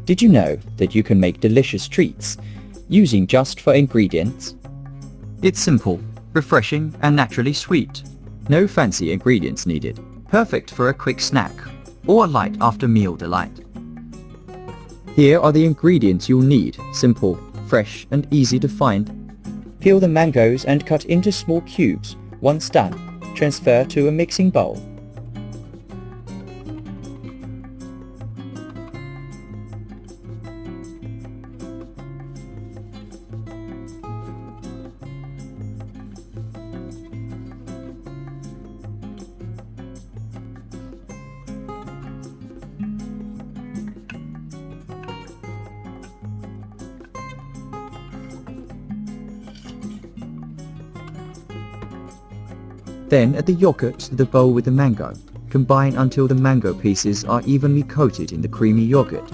Did you know that you can make delicious treats using just 4 ingredients? It's simple, refreshing and naturally sweet. No fancy ingredients needed. Perfect for a quick snack or a light after meal delight. Here are the ingredients you'll need. Simple, fresh and easy to find. Peel the mangoes and cut into small cubes. Once done, transfer to a mixing bowl. Then add the yogurt to the bowl with the mango. Combine until the mango pieces are evenly coated in the creamy yogurt.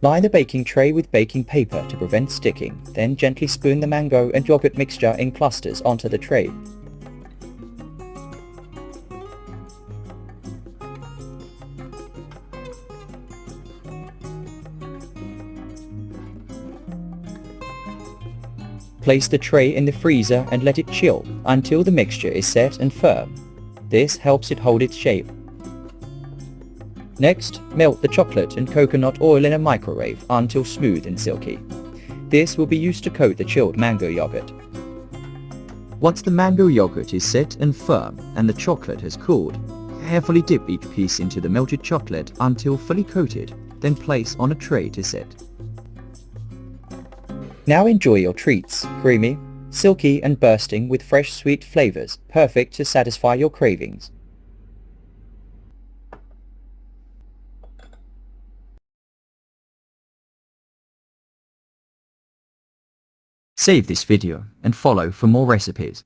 Line the baking tray with baking paper to prevent sticking, then gently spoon the mango and yogurt mixture in clusters onto the tray. Place the tray in the freezer and let it chill until the mixture is set and firm. This helps it hold its shape. Next, melt the chocolate and coconut oil in a microwave until smooth and silky. This will be used to coat the chilled mango yogurt. Once the mango yogurt is set and firm and the chocolate has cooled, carefully dip each piece into the melted chocolate until fully coated, then place on a tray to set. Now enjoy your treats, creamy, silky and bursting with fresh sweet flavors, perfect to satisfy your cravings. Save this video and follow for more recipes.